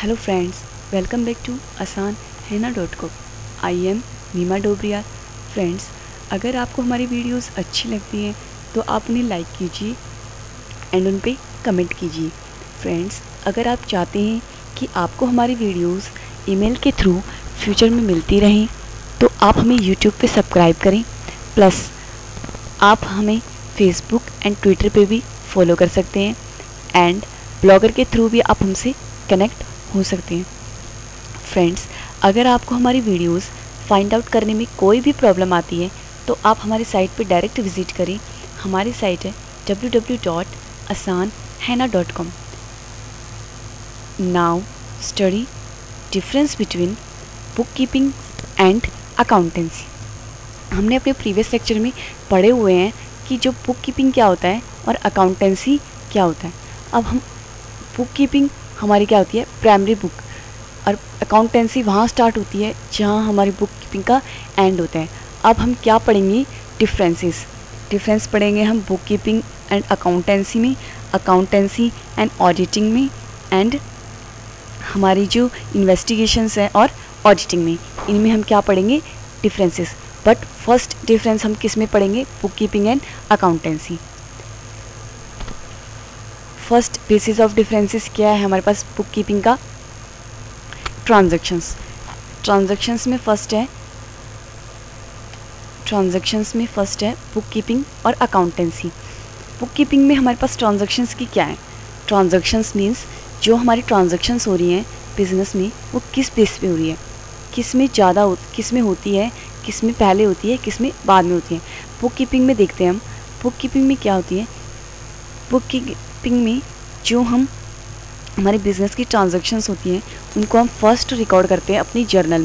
Hello friends, welcome back to asanhena.com. I am Neema Dobariya. Friends, अगर आपको हमारी वीडियोस अच्छी लगती हैं तो आप उन्हें लाइक कीजिए एंड उन पे कमेंट कीजिए। फ्रेंड्स, अगर आप चाहते हैं कि आपको हमारी वीडियोस ईमेल के थ्रू फ्यूचर में मिलती रहें तो आप हमें यूट्यूब पे सब्सक्राइब करें, प्लस आप हमें फेसबुक एंड ट्विटर पे भी फॉलो कर सकते हैं एंड ब्लॉगर के थ्रू भी आप हमसे कनेक्ट हो सकते हैं। फ्रेंड्स, अगर आपको हमारी वीडियोस फाइंड आउट करने में कोई भी प्रॉब्लम आती है तो आप हमारी साइट पर डायरेक्ट विजिट करें। हमारी साइट है www.asanhena.com। Now study difference between book keeping and accountancy. हमने अपने प्रीवियस लेक्चर में पढ़े हुए हैं कि जो बुक कीपिंग क्या होता है और अकाउंटेंसी क्या होता है। अब हम बुक कीपिंग हमारी क्या होती है, प्राइमरी बुक, और अकाउंटेंसी वहाँ स्टार्ट होती है जहाँ हमारी बुक कीपिंग का एंड होता है। अब हम क्या पढ़ेंगे, डिफरेंस पढ़ेंगे हम बुक कीपिंग एंड अकाउंटेंसी में, अकाउंटेंसी एंड ऑडिटिंग में, एंड हमारी जो इन्वेस्टिगेशंस है और ऑडिटिंग में, इनमें हम क्या पढ़ेंगे, डिफरेंसेस। बट फर्स्ट डिफरेंस हम किस में पढ़ेंगे, book keeping and accountancy. First basis of differences क्या है हमारे पास बुक कीपिंग का, ट्रांजैक्शंस में फर्स्ट है बुक कीपिंग और अकाउंटेंसी। बुक कीपिंग में हमारे पास ट्रांजैक्शंस की क्या है, ट्रांजैक्शंस मीन्स जो हमारी ट्रांजैक्शंस हो रही हैं बिजनेस में वो किस बेस पे हो रही है, किस में होती है, किस में पहले होती है, किस में बाद में होती है। बुक कीपिंग में देखते हैं हम, बुक कीपिंग में क्या होती है, बुक कीपिंग में जो हमारे बिज़नेस की ट्रांजैक्शंस होती हैं उनको हम फर्स्ट रिकॉर्ड करते हैं अपनी जर्नल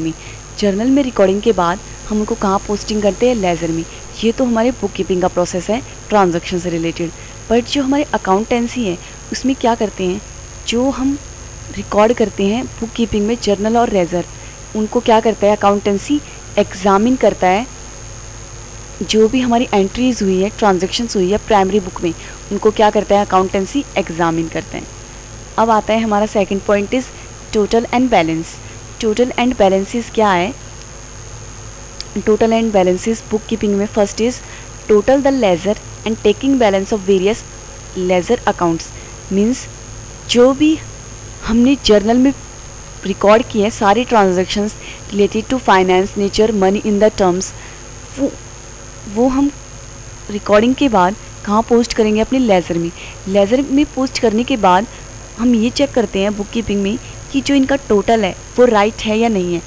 में रिकॉर्डिंग के बाद हम उनको कहाँ पोस्टिंग करते हैं, लेजर में। ये तो हमारे बुक कीपिंग का प्रोसेस है ट्रांजैक्शन से रिलेटेड। बट जो हमारे अकाउंटेंसी है उसमें क्या करते हैं, जो हम रिकॉर्ड करते हैं बुक कीपिंग में जर्नल और लेजर, उनको क्या करता है अकाउंटेंसी, एग्जामिन करता है। जो भी हमारी एंट्रीज हुई है, ट्रांजैक्शंस हुई है प्राइमरी बुक में, उनको क्या करता है अकाउंटेंसी, एग्जामिन करते हैं। अब आता है हमारा second point is total and balance. Total and balances क्या है, total and balances book keeping में first is total the ledger and taking balance of various ledger accounts. Means जो भी हमने जर्नल में रिकॉर्ड किए हैं सारी transactions related to finance, nature, money in the terms, वो हम रिकॉर्डिंग के बाद कहाँ पोस्ट करेंगे, अपने लेजर में पोस्ट करने के बाद हम ये चेक करते हैं बुक कीपिंग में कि जो इनका टोटल है वो राइट है या नहीं है।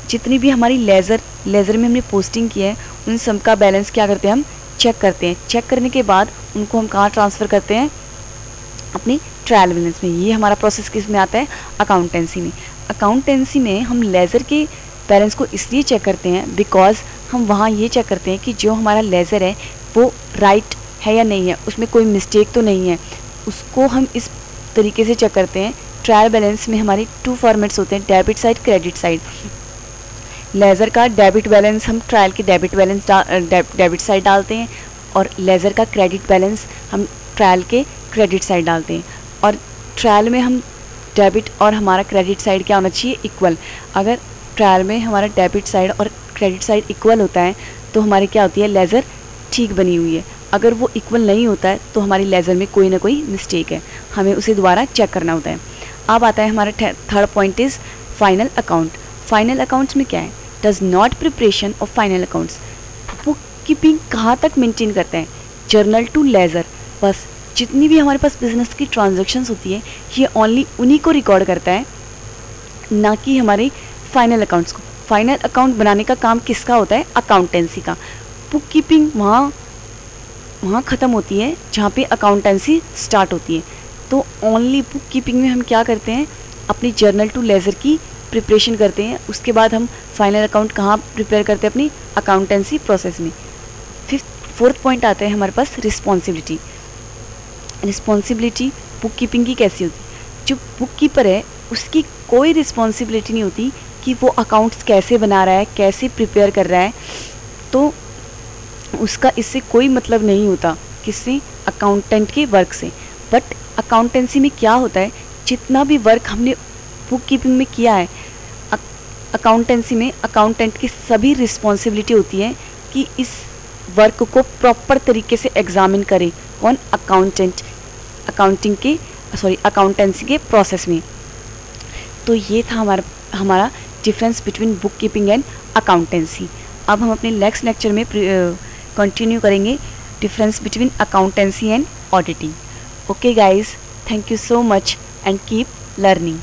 जितनी भी हमारी लेजर में हमने पोस्टिंग की है उन सब का बैलेंस क्या करते हैं, हम चेक करते हैं। चेक करने के बाद उनको हम कहाँ ट्रांसफ़र करते हैं, अपनी ट्रायल बैलेंस में। ये हमारा प्रोसेस किस में आता है, अकाउंटेंसी में। अकाउंटेंसी में हम लेजर के बैलेंस को इसलिए चेक करते हैं बिकॉज हम वहाँ ये चेक करते हैं कि जो हमारा लेजर है वो राइट है या नहीं है, उसमें कोई मिस्टेक तो नहीं है। उसको हम इस तरीके से चेक करते हैं। ट्रायल बैलेंस में हमारी 2 फॉर्मेट्स होते हैं, debit side, credit side. Laser का डेबिट बैलेंस हम ट्रायल के डेबिट साइड डालते हैं और लेज़र का क्रेडिट बैलेंस हम ट्रायल के क्रेडिट साइड डालते हैं। और ट्रायल में हम डेबिट और हमारा क्रेडिट साइड क्या होना चाहिए, इक्वल। अगर ट्रायल में हमारा डेबिट साइड और क्रेडिट साइड इक्वल होता है तो हमारी क्या होती है, लेज़र ठीक बनी हुई है। अगर वो इक्वल नहीं होता है तो हमारी लेज़र में कोई ना कोई मिस्टेक है, हमें उसे दोबारा चेक करना होता है। अब आता है हमारा third point is final account. Final accounts में क्या है, does not preparation of final accounts. Book keeping कहाँ तक मेंटेन करते हैं, जर्नल टू लेज़र। बस जितनी भी हमारे पास बिजनेस की ट्रांजैक्शंस होती है ये ओनली उन्हीं को रिकॉर्ड करता है, ना कि हमारे फाइनल अकाउंट्स को। फाइनल अकाउंट बनाने का काम किसका होता है, अकाउंटेंसी का। बुक कीपिंग वहाँ ख़त्म होती है जहाँ पे अकाउंटेंसी स्टार्ट होती है। तो ओनली बुक कीपिंग में हम क्या करते हैं, अपनी जर्नल टू लेज़र की प्रिपरेशन करते हैं। उसके बाद हम फाइनल अकाउंट कहाँ प्रिपेयर करते हैं, अपनी अकाउंटेंसी प्रोसेस में। फोर्थ पॉइंट आता है हमारे पास रिस्पॉन्सिबिलिटी। बुक कीपिंग की कैसी होती है, जो बुक कीपर है उसकी कोई रिस्पॉन्सिबिलिटी नहीं होती कि वो अकाउंट्स कैसे बना रहा है, कैसे प्रिपेयर कर रहा है। तो उसका इससे कोई मतलब नहीं होता, किससे, अकाउंटेंट के वर्क से। बट अकाउंटेंसी में क्या होता है जितना भी वर्क हमने बुक कीपिंग में किया है, अकाउंटेंसी में अकाउंटेंट की सभी रिस्पॉन्सिबिलिटी होती है कि इस वर्क को प्रॉपर तरीके से एग्जामिन करे। कौन? अकाउंटेंट, अकाउंटेंसी के प्रोसेस में। तो ये था हमारा difference between book keeping and accountancy. अब हम अपने नेक्स्ट लेक्चर में कंटिन्यू करेंगे difference between accountancy and auditing. Okay guys, thank you so much and keep learning.